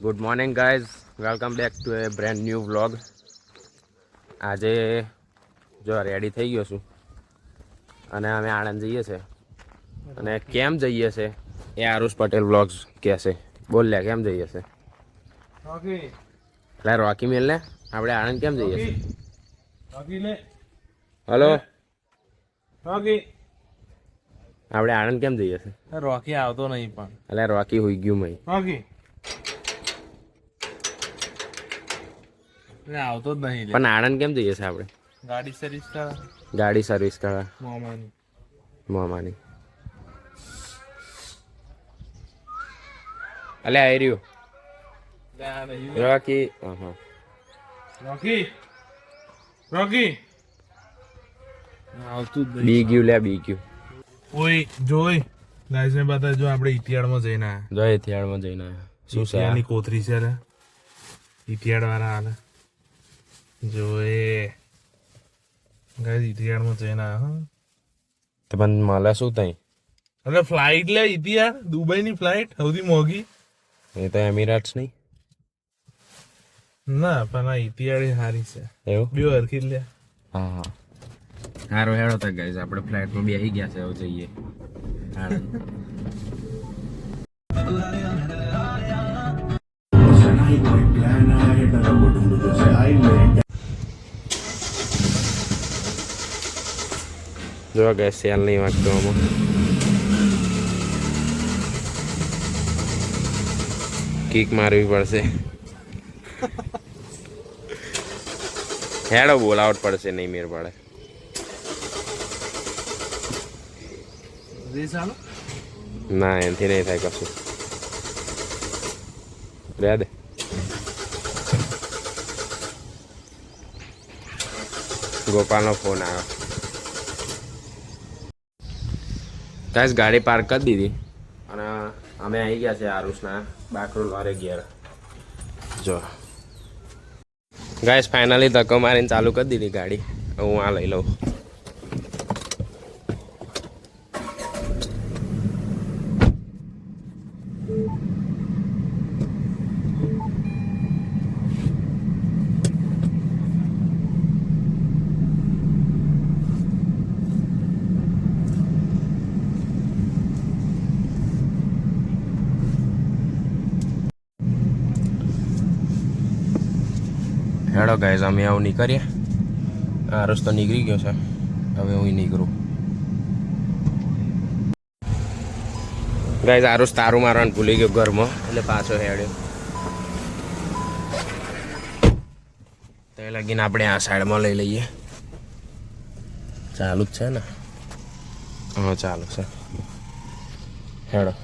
Good morning guys, welcome back to a brand new vlog. આજે જો ready થઈ ગયો છું અને અમે આણંદ જઈએ છે. અને કેમ જઈએ છે એ આરુષ પટેલ વ્લોગ્સ કહેશે. બોલ લે, કેમ જઈએ છે? એટલે રોકી મેલ ને, આપણે આણંદ કેમ જઈએ છે? હલો, આપણે આણંદ કેમ જઈએ છે? રોકી આવતો નહીં પણ એટલે રોકી હોઈ ગયું મય. આવતો જ નહીં. પણ આણંદ કેમ જઈએ છે આપણે? ગાડી સર્વિસ કરા ગાડી સર્વિસ કરવા મામાની. મામાની. અલે આવી રહ્યું રોકી. રોકી આવતું જ બી ગયું લે, બી ગયું. ઓય જોઈ ગાઈસ ને બતા જો આપણે ઇતિહાડમાં જઈને આયા. જો ઇતિહાડમાં જઈને આવ્યા. શું છે ઇતિહાડની કોથરી છે રે, ઇતિહાડ વાળા હાલે જોએ ગાઈસ ઇતિહાડમાં જઈને આયા. હા તો પણ મળે શું તઈ? એટલે ફ્લાઇટ લે ઇતિહાડ, દુબઈની ફ્લાઇટ સૌથી મોંઘી. એ તો એમિરેટ્સ નહીં ના પણ આ ઇતિહાડ સારી છે. એવું? બે હરખી જ લે. હા હા, સારું હેડો તો ગાઈસ, આપણે ફ્લાઇટમાં બેસી ગયા છે, હવે જઈએ આણંદ. જો ગાઈસ સેલ નહીં વાગતો આમાં. કિક મારવી પડશે. હેડો બોલાવટ પડશે, નહીં મેર પડે. ના એનાથી નહીં થાય કશું. રે દે. ગોપાલનો ફોન આવ્યો. ગાઈસ ગાડી પાર્ક કરી દીધી અને અમે આવી ગયા છે આરુષના બાકરોલ વારે ઘેર. જો ગાઈસ ફાઇનલી ધક્કો મારીને ચાલુ કરી દીધી ગાડી. હું આ લઈ લઉં. હેડો ગાઈસ, અમે આવું નીકળીએ. આ રસ્તો નીકળી ગયો છે, હવે હું નીકળું. ગાઈસ આરુષ તારું મારવાનું ભૂલી ગયો ઘરમાં, એટલે પાછો હેડ્યો. તો એ લગીને આપણે આ સાઈડમાં લઈ લઈએ. ચાલુ જ છે ને? હા ચાલુ છે. હેડો.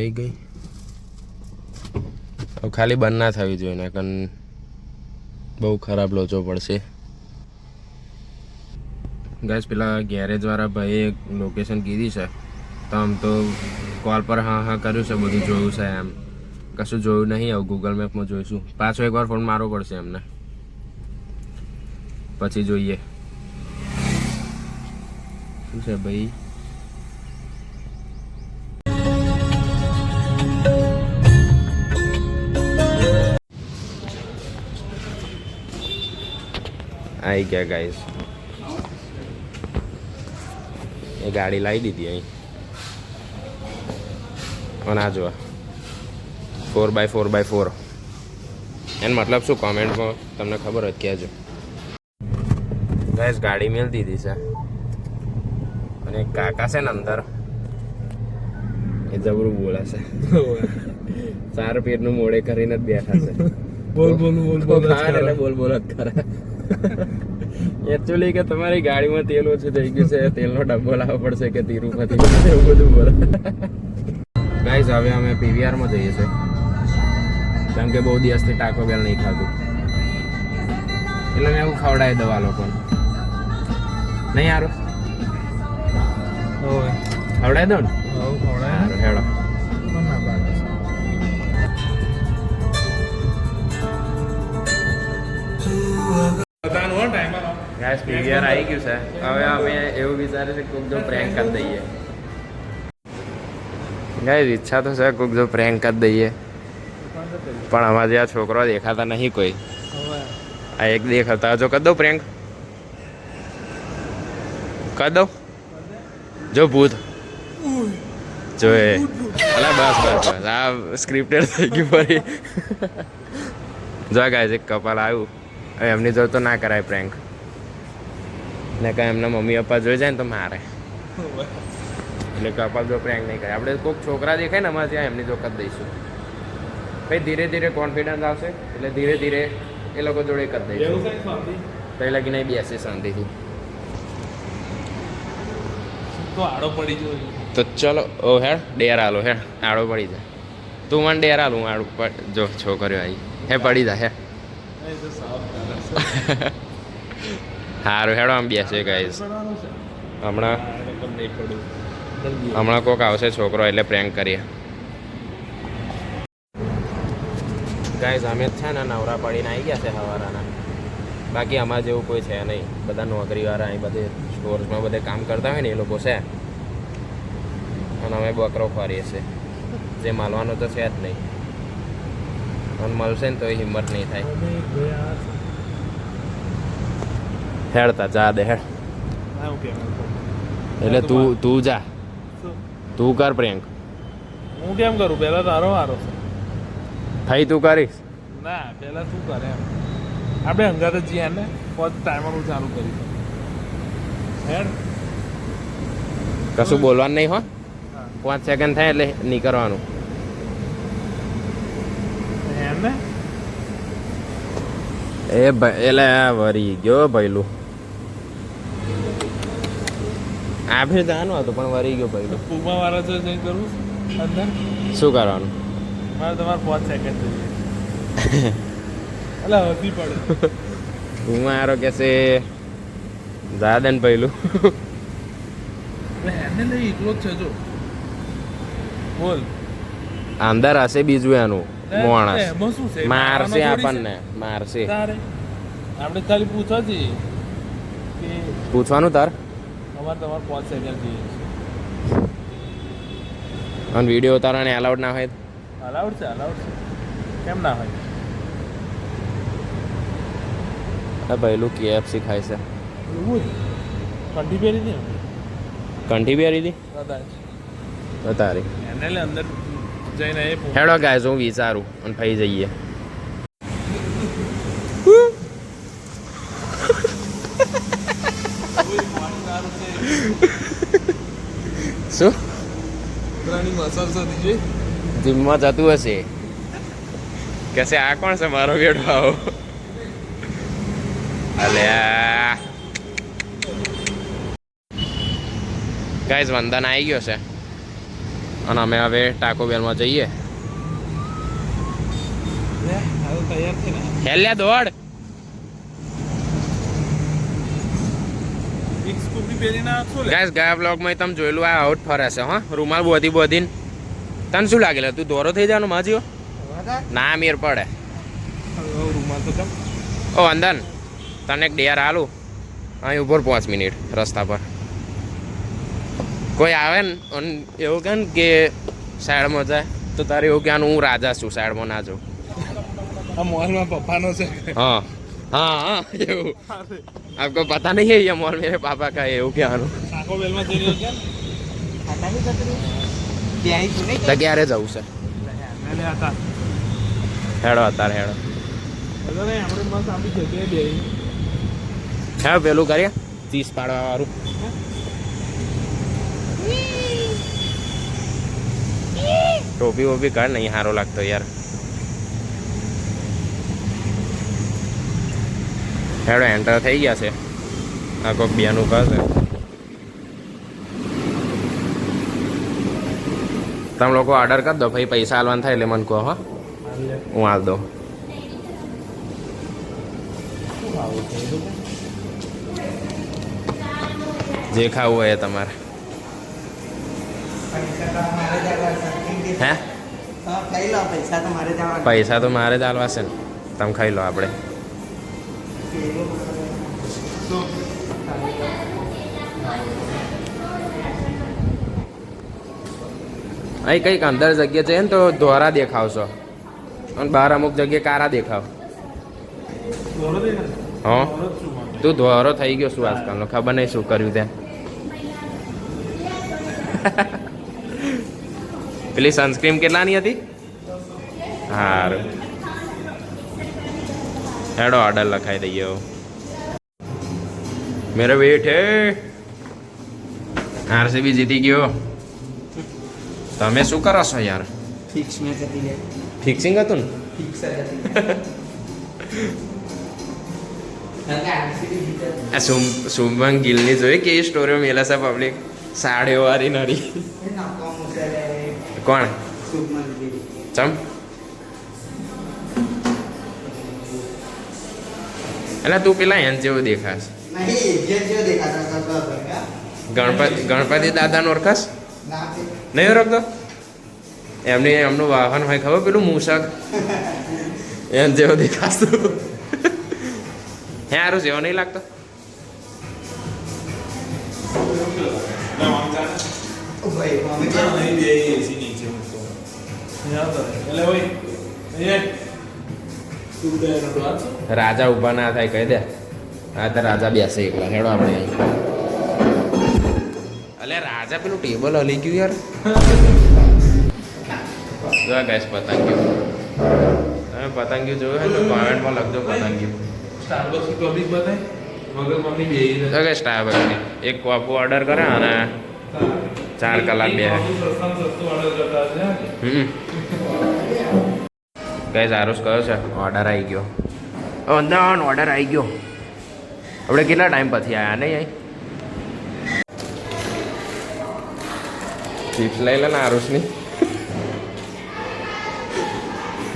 થઈ ગઈ. હવે ખાલી બંધ ના થવી જોઈએ ને, કારણ બહુ ખરાબ લોચો પડશે. ગાઈસ પેલા ગેરેજ વાળા ભાઈએ લોકેશન કીધી છે, તો આમ તો કોલ પર હા હા કર્યું છે, બધું જોયું છે. એમ કશું જોયું નહીં. આવું ગૂગલ મેપમાં જોઈશું. પાછો એકવાર ફોન મારવો પડશે એમને, પછી જોઈએ શું છે ભાઈ. આવી ગયા ગાઈસ. એ ગાડી લાવી દીધી અહીં. અને આ જો 4x4x4 એનો મતલબ શું? કોમેન્ટમાં તમને ખબર હોય કહેજો ગાઈસ. ગાડી મેલ દીધી છે અને એક કાકા છે ને અંદર, એ જબરું બોલે છે. 4 પેરનું મોડે કરીને જ બેઠા છે. બોલ બોલ બોલ બોલ બોલ બોલ જ કરે. એકચ્યુઅલી કે તમારી ગાડીમાં તેલ ઓછું થઈ ગયું છે, તેલનો ડબ્બો લાવવો પડશે કે તિરુપતિ એવું બધું બોલે. ગાઈસ હવે અમે PVR માં જઈએ છીએ, કેમ કે બહુ દિવસથી ટાકો બેલ નહીં ખાધું, એટલે મેં એવું ખવડાવી દઉં આ લોકોને. નહીં સારું ખવડાવી દઉં ને? સારું હેડો. ગાઈસ PVR આવી ગયું છે. હવે અમે એવું વિચારે છે કોઈક જો પ્રેન્ક કરી દઈએ. ગાઈસ ઈચ્છા તો છે કોઈક જો પ્રેન્ક કરી દઈએ, પણ અમારે આ છોકરો દેખાતા નહીં કોઈ. આ એક દેખાતા જો કરી દઉં પ્રેન્ક, કરી દઉં જો ભૂત જોએ. અલા બસ બસ બસ આ સ્ક્રિપ્ટેડ થઈ ગયું ફરી. જો ગાઈસ એક કપલ આવ્યું, હવે એમની જોડે તો ના કરાય પ્રેન્ક, ને કાંઈ એમના મમ્મી પપ્પા જોઈ જાય ને તો મારે, એટલે કપલ જો પ્રેન્ક નહીં કરે. આપણે કોઈક છોકરા દેખાય ને અમારે ત્યાં એમની જો કરી દઈશું. ભાઈ ધીરે ધીરે કોન્ફિડન્સ આવશે એટલે ધીરે ધીરે એ લોકો જોડે કરી દઈશું. તો એ લગીને બેસે શાંતિથી. તો ચલો ઓ હેડ ડેર આલો હેડ આડો પડી જાય. તું મને ડેર આલું આડું જો છોકરીઓ આવી હે પડી જાય હે. સારું હેડો આમ બેસે ગાઈસ. હમણાં કોક આવશે છોકરો એટલે પ્રેન્ક કરીએ. ગાઈસ અમે છે ને નવરા પડીને આવી ગયા છે સવારના. બાકી અમારે જેવું કોઈ છે નહીં, બધા નોકરીવાળા અહીં બધે સ્ટોર્સમાં બધે કામ કરતા હોય ને એ લોકો છે, અને અમે બકરો ફરીએ છીએ. જે મળવાનું તો છે જ નહીં, અને મળશે ને તો એ હિંમત નહીં થાય. હેડતા જા દે હેડ. એટલે તું જા, તું કર પ્રેન્ક. હું કેમ કરું? પહેલા તારો હારો છે. થઈ તું કરીશ? ના પહેલા તું કરે એમ. આપણે હંગાત જ જઈએ ને પછી ટાઈમર ચાલુ કરી હેડ. કશું બોલવાનું નહીં હો. 5 સેકન્ડ થાય એટલે નીકળવાનું. એમને એ એટલે વરી ગયો ભૈલું. આ ભી જાનું હતું પણ વરી ગયો ભૈલું. પૂમા વાળા તો જઈ કરું અંદર. શું કરવાનું? મારે તમારે 5 સેકન્ડ જોઈએ. અલા હતી પડે. પૂમા હારો કહેશે જા દે ને ભૈલું. એને લઈ એકલો જ છે જો. બોલ. અંદર હશે બીજું એનું માણસ. એમાં શું છે? મારશે આપણને, મારશે. આપણે ખાલી પૂછવા છીએ કે પૂછવાનું તાર. તમારે 5 સેકન્ડ જોઈએ. અને વિડીયો ઉતારવાની અલાઉડ ના હોય? અલાઉડ છે, અલાઉડ છે. કેમ ના હોય? ભૈલું KFC ખાય છે. એવું કંઠી પહેરી હતી ને? કંઠી પહેરી હતી કદાચ. તો તારી એને લે અંદર જઈને એ હેડો ગાઈસ હું વિચારું અને ફઈ જઈએ. શું જીમમાં જતું હશે કહેશે આ કોણ છે મારો બેડો આવો. અલ્યા ગાઈસ વંદન આવી ગયો છે અને અમે હવે ટાકો બેલમાં જઈએ. હેલ્યા દોડ. ગાઈસ ગયા બ્લોગમાં તમે જોયેલું આ આઉટ ફરે છે હા રૂમાલ બોધીને. તને શું લાગેલું તું દોરો થઈ જવાનો માજીઓ? ના મેર પડે. ઓ વંદન તને એક ડેર આલું અહીં ઉપર 5 મિનિટ રસ્તા પર કોઈ આવે ને અને એવું કહે ને કે સાઈડમાં જાય તો તારે એવું કહેવાનું હું રાજા છું, સાઈડમાં ના જાઉં. આ મોલમાં પપ્પાનો છે. हाँ हाँ हाँ એવું आपको पता नहीं है ये मॉल मेरे पापा का है એવું કહેવાનું. ટાકો બેલમાં જઈને કે તો ક્યારે જવું છે? મેલે હતા હેડો અત્યારે હેડો. અરે આપણે મસ્ત આપી જગ્યાએ બેહી. હા પેલું કરીએ 30 પાડવા વાળું. ટોપી વોપી કાઢ નહીં સારો લાગતો યાર. હેડો એન્ટર થઈ ગયા છે આ કોઈક બેનું કહે તમે લોકો ઓર્ડર કરી દો ભાઈ પૈસા આલવાના થાય એટલે મને કહો હા હું હાલ દઉં જે ખાવું હોય એ તમારે હે પૈસા તો મારે જ આલવા છે ને તમે ખાઈ લો આપણે અહીં કંઈક અંદર જગ્યા છે ને તો ધોરા દેખાવશો અને બહાર અમુક જગ્યાએ કારા દેખાવ હા તું ધોરો થઈ ગયો શું આજકાલનો ખબર નહીં શું કર્યું ત્યાં પેલી સનસ્ક્રીમ કેટલાની હતી સારું હેડો ઓર્ડર લખાઈ દઈએ મેરો વેટ હે આરસીબી જીતી ગયો તમે શું કરો છો યાર ફિક્સિંગ હતું ને શુભમન ગિલની જોઈ કે સ્ટોરીઓ મેલા છે પબ્લિક સાડીઓ વાળી નરી કોણ ચમ એટલે તું પેલા એન જેવો દેખાશ ગણપતિ દાદાનો ઓળખાશ નહીં ઓળખતો એમનું વાહન હોય ખબર પેલું મૂસક એમ જેવો દેખાતું હે હારું જેવો નહીં લાગતો રાજા ઊભા ના થાય કહી દે હા તો રાજા બેસે એકલા હેડો આપણે અહીં અલે રાજા પેલું ટેબલ હલી ગયું યાર જો ગાઈસ પતંગિયું તમે પતંગિયું જોયું હોય તો કોમેન્ટમાં લખજો પતંગિયું સ્ટારબક્સ પબ્લિક બતાય વગર મમ્મી બેહી તો કે સ્ટારબક્સની એક કોપો ઓર્ડર કરે અને 4 કલાક બે ગાઈસ આરુષ કયો છે ઓર્ડર આવી ગયો અંદાન ઓર્ડર આવી ગયો આપણે કેટલા ટાઈમ પછી આવ્યા નહીં અહીં ચિપ્સ લઈ લે ને આરુષની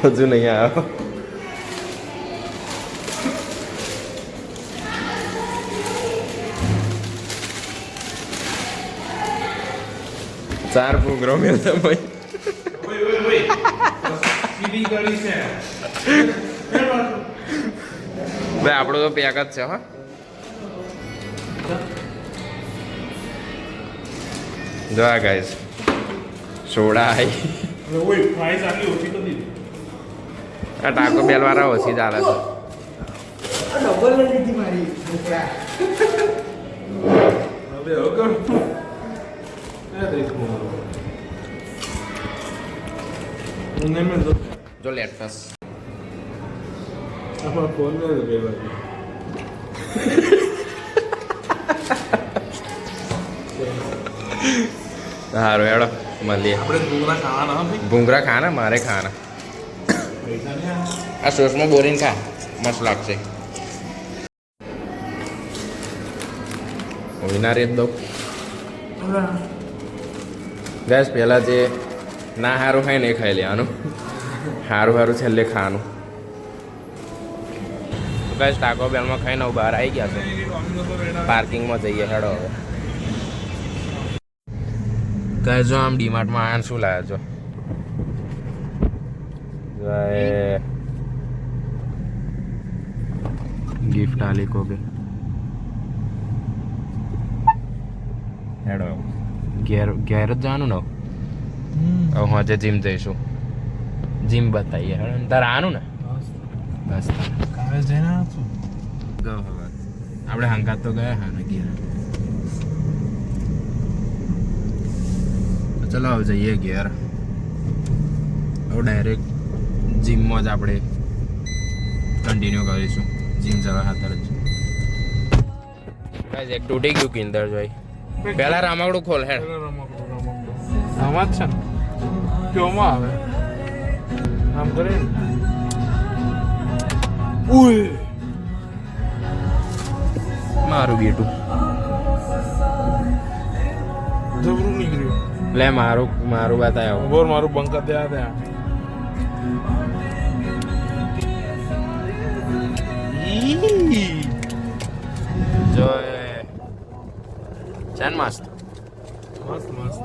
હજુ નહીં આવ્યો ચાર પ્રોગ્રામ મેળતા ભાઈ ભાઈ આપણો તો પેક જ છે હા જો આ ગાઈસ સોડા આવી આ ટાકો બેલ વાળા ઓછી ચાલે છે જો લેટ ફાસ્ટ સારું હેડો મળીએ ભૂંગરા ખાના મારે ખાના આ સોસમાં બોરીને ખા મસ્ત લાગશે વિના રેત દઉં ગેસ પહેલાં જે ના સારું ખાય ને એ ખાઈ લેવાનું સારું સારું છેલ્લે ખાવાનું ગેસ ટાકો બેલમાં ખાઈને બહાર આવી ગયા છે પાર્કિંગમાં જઈએ હેડો હવે ગેસ જો આમ ડીમાર્ટમાં આને શું લાવ્યા છો गिफ्ट आले को भी હેડો ઘેર ઘેર જ જવાનું ને હવે હું આજે જીમ જઈશું જીમ બતાવીએ હેડો તારે આનું ને બસ કાલે જઈને આવશું ગયો હવે આપણે હંગાત તો ગયા હા ને ઘેર ચલો હવે જઈએ ઘેર હવે ડાયરેક્ટ જીમમાં જ આપણે કન્ટિન્યુ કરીશું જીમ જવા ખાતર જ ગાઈસ એક તૂટી ગયું કિંદર જોઈ પહેલા રામાગડું ખોલ હેડ આમાં જ છે કેમાં આવે આમ કરે ઉય મારું બેટું જબરું નીકળ્યું. લે મારું બતાવ્યો. બોર મારું બંકા ત્યાં ત્યાં. જો છે ને મસ્ત. મસ્ત મસ્ત.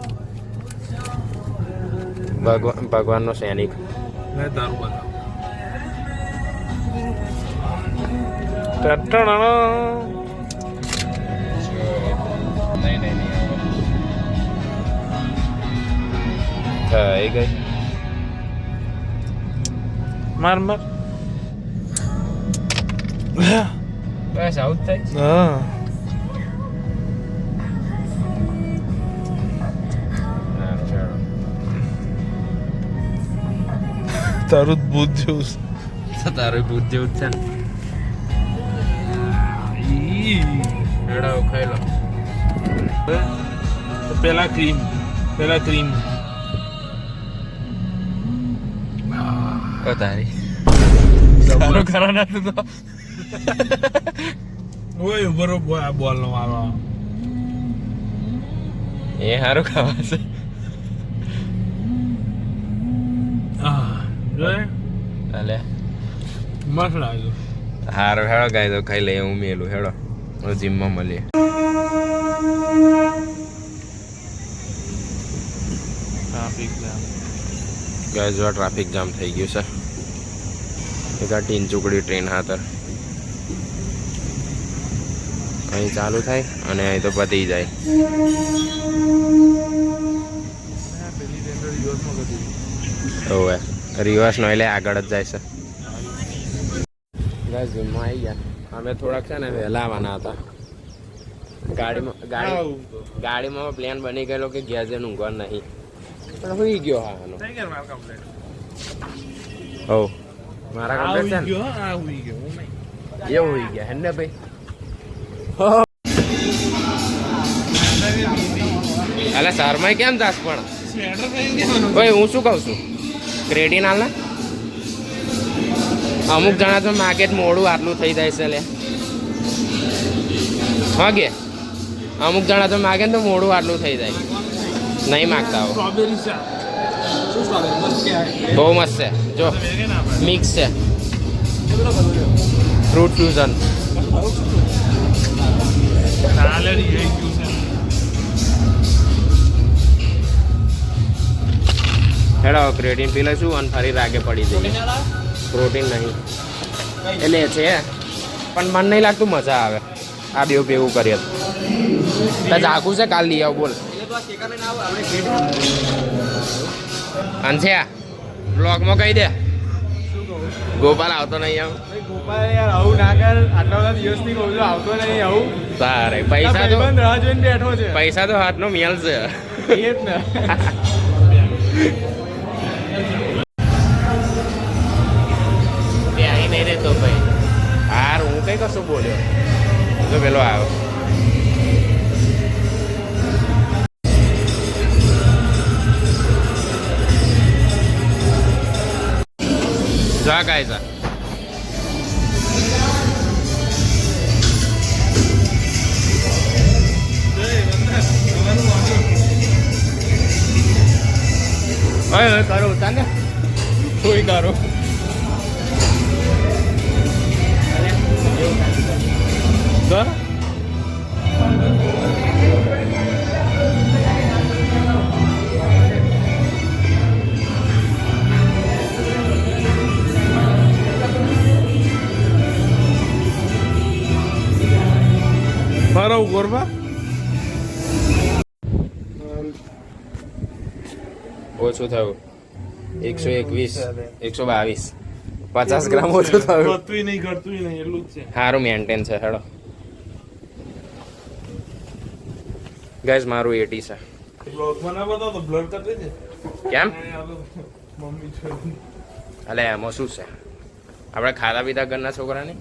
ભગવાનનો સૈનિક. મેં તારું બતાવ. ટટણણ. નહીં થઈ ગઈ. માર માર. બસ આવું જ થાય. હા. તારું જ ભૂત જેવું છે. તારું ભૂત જેવું જ છે ને. એડા ખાઈ લો. પેલા ક્રીમ. તારી સારું ખરા ના તું તો. ઓય બરોબર આ બોલ નો મારો. એ સારું ખાવા છે. જોયે અલે મસ્ત લાગ્યું. હારું હેડો ગાય તો ખાઈ લઈએ. હું મેલું હેડો. જીમમાં મળીએ. Traffic jam. ગાય જો ટ્રાફિક જામ થઈ ગયું છે. એક આ ટીન ચુકડી ટ્રેન હાતર અહીં ચાલુ થાય અને અહીં તો પતી જાય. પેલી ટ્રેન તો દિવસમાં ગઈ. હવે રિવર્સ નો એટલે આગળ જ જાય છે. ગાય જીમમાં આવી ગયા. અમે થોડાક છે ને વહેલા આવવાના હતા. ગાડીમાં પ્લાન બની ગયેલો કે ઘેર જઈને ઊંઘવા નહીં, પણ હોઈ ગયો. હા આનો થઈ ગયા મારા કમ્પ્લેટ. હો મારા કમ્પ્લેટ છે ને આ હોઈ ગયો. હું નહીં. એ હોઈ ગયા હે ને ભાઈ. અલે શર્માય કેમ જાસ પણ? સ્વેટર પહેરીને જવાનું. ભાઈ હું શું કહું છું, ક્રેડિટ હાલ ને અમુક જણા તો માગે જ મોડું આટલું થઈ જાય છે. લે હા કે અમુક જણા તો માગે ને તો મોડું આટલું થઈ જાય. નહીં માગતા આવો. સ્ટ્રોબેરી ચા. શું સ્ટ્રોબેરી મસ્ત કે બહુ મસ્ત છે. જો મિક્સ છે, ફ્રૂટ ફ્યુઝન. હેડો ક્રેડિન પી લઈશું અને ફરી રાગે પડી જઈએ. પ્રોટીન નહીં એટલે છે પણ મન નહીં લાગતું મજા આવે આ બેવું ભેગું કરીએ તો. જાગું છે કાલ લઈ આવ. બોલ અંશિયા બ્લોગમાં કહી દે ગોપાલ આવતો નહીં આવ. ગોપાલ યાર આવું ના કર. આટલા બધા દિવસથી કહું છું આવતો નહીં આવું. તારે પૈસા તો રાહ જોઈને બેઠો છે. પૈસા તો હાથનો મેલ છે. એ જ ને. આવી નહીં રહેતો ભાઈ. હાર હું કઈ કશું બોલ્યો તો પેલો આવ્યો. જા કાય જા. ઓય કરો ઉતાર ને કોઈ કરો. સર મારો ગોરબા ઓછું થયું 121 122 50 ગ્રામ ઓછું થયું. કરતું નહીં એટલું જ છે. સારું મેન્ટેન છે. હેડો ગાઈઝ મારું 80 છે. બ્લોગમાં ના બતાવો તો બ્લર કરી દેજે. કેમ? મમ્મી છે. અલે એમાં શું છે, આપણે ખાધા પીતા ઘરના છોકરાને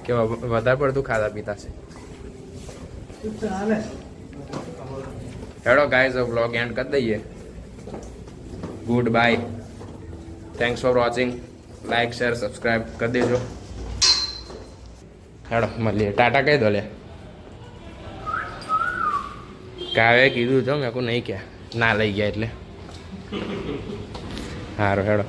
કે વધારે પડતું ખાધા પીતા છે. ચાલે. હેડો ગાઈઝ બ્લોગ એન્ડ કરી દઈએ. Good bye. Thanks for watching. Like share subscribe કરી દેજો. હેડો મળીએ. ટાટા કહી દો લે. કાવે કીધું છો મેં કહું નહીં ક્યાં ના લઈ ગયા એટલે સારું હેડો.